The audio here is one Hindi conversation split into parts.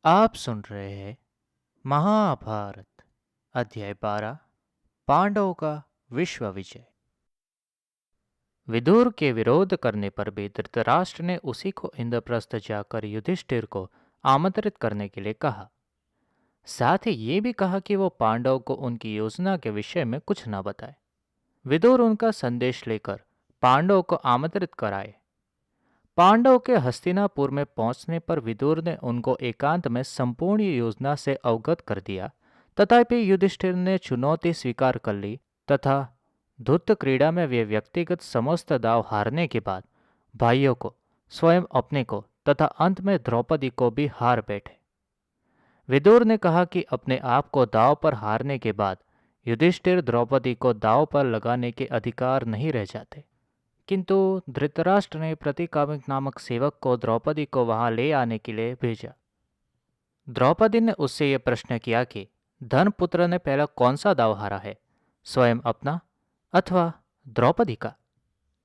आप सुन रहे हैं महाभारत अध्याय 12 पांडवों का विश्व विजय। विदुर के विरोध करने पर भी धृतराष्ट्र ने उसी को इंद्रप्रस्थ जाकर युधिष्ठिर को आमंत्रित करने के लिए कहा। साथ ही ये भी कहा कि वो पांडवों को उनकी योजना के विषय में कुछ न बताए। विदुर उनका संदेश लेकर पांडवों को आमंत्रित कराए। पांडवों के हस्तिनापुर में पहुंचने पर विदुर ने उनको एकांत में संपूर्ण योजना से अवगत कर दिया। तथापि युधिष्ठिर ने चुनौती स्वीकार कर ली तथा धूर्त क्रीड़ा में वे व्यक्तिगत समस्त दाव हारने के बाद भाइयों को, स्वयं अपने को तथा अंत में द्रौपदी को भी हार बैठे। विदुर ने कहा कि अपने आप को दाव पर हारने के बाद युधिष्ठिर द्रौपदी को दाव पर लगाने के अधिकार नहीं रह जाते। किंतु धृतराष्ट्र ने प्रतिकामिक नामक सेवक को द्रौपदी को वहां ले आने के लिए भेजा। द्रौपदी ने उससे यह प्रश्न किया कि धर्मपुत्र ने पहला कौन सा दाव हारा है, स्वयं अपना अथवा द्रौपदी का।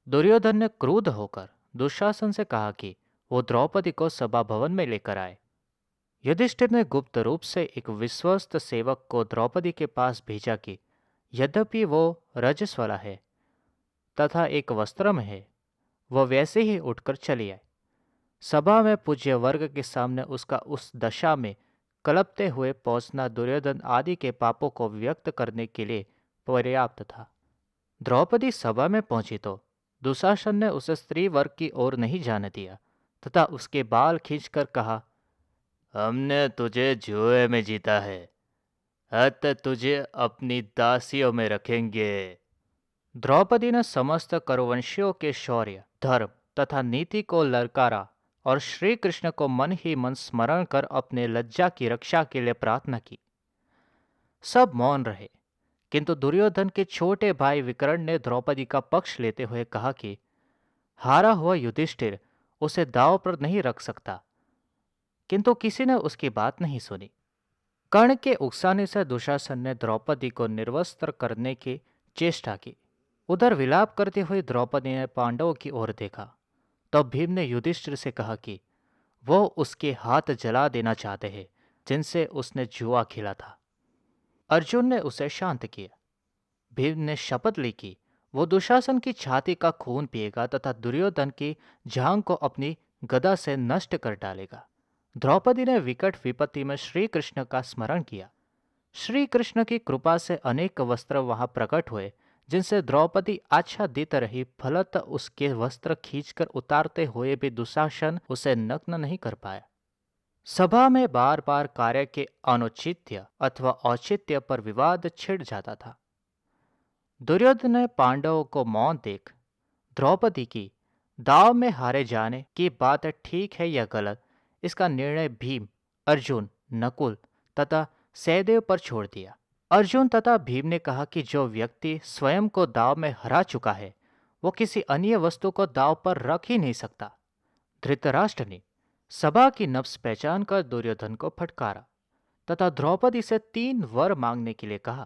दुर्योधन ने क्रुद्ध होकर दुशासन से कहा कि वो द्रौपदी को सभा भवन में लेकर आए। युधिष्ठिर ने गुप्त रूप से एक विश्वस्त सेवक को द्रौपदी के पास भेजा कि यद्यपि वो रजस्वला है तथा एक वस्त्र में है, वह वैसे ही उठकर चली आई। सभा में पूज्य वर्ग के सामने उसका उस दशा में कलपते हुए पहुंचना दुर्योधन आदि के पापों को व्यक्त करने के लिए पर्याप्त था। द्रौपदी सभा में पहुंची तो दुशासन ने उसे स्त्री वर्ग की ओर नहीं जाने दिया तथा उसके बाल खींचकर कहा, हमने तुझे जुए में जीता है, अतः तुझे अपनी दासियों में रखेंगे। द्रौपदी ने समस्त करुवंशियों के शौर्य, धर्म तथा नीति को ललकारा और श्री कृष्ण को मन ही मन स्मरण कर अपने लज्जा की रक्षा के लिए प्रार्थना की। सब मौन रहे, किंतु दुर्योधन के छोटे भाई विकर्ण ने द्रौपदी का पक्ष लेते हुए कहा कि हारा हुआ युधिष्ठिर उसे दांव पर नहीं रख सकता। किंतु किसी ने उसकी बात नहीं सुनी। कर्ण के उकसाने से दुशासन ने द्रौपदी को निर्वस्त्र करने की चेष्टा की। उधर विलाप करते हुए द्रौपदी ने पांडवों की ओर देखा। तब भीम ने युधिष्ठिर से कहा कि वो उसके हाथ जला देना चाहते हैं जिनसे उसने जुआ खेला था। अर्जुन ने उसे शांत किया। भीम ने शपथ ली कि वो दुशासन की छाती का खून पिएगा तथा दुर्योधन की जांग को अपनी गदा से नष्ट कर डालेगा। द्रौपदी ने विकट विपत्ति में श्री कृष्ण का स्मरण किया। श्री कृष्ण की कृपा से अनेक वस्त्र वहां प्रकट हुए जिनसे द्रौपदी आच्छादित रही, फलत उसके वस्त्र खींचकर उतारते हुए भी दुशासन उसे नग्न नहीं कर पाया। सभा में बार बार कार्य के अनुचित्य अथवा औचित्य पर विवाद छिड़ जाता था। दुर्योधन ने पांडवों को मौन देख द्रौपदी की दाव में हारे जाने की बात ठीक है या गलत, इसका निर्णय भीम, अर्जुन, नकुल तथा सहदेव पर छोड़ दिया। अर्जुन तथा भीम ने कहा कि जो व्यक्ति स्वयं को दाव में हरा चुका है वो किसी अन्य वस्तु को दाव पर रख ही नहीं सकता। धृतराष्ट्र ने सभा की नब्ज पहचान कर दुर्योधन को फटकारा तथा द्रौपदी से 3 वर मांगने के लिए कहा।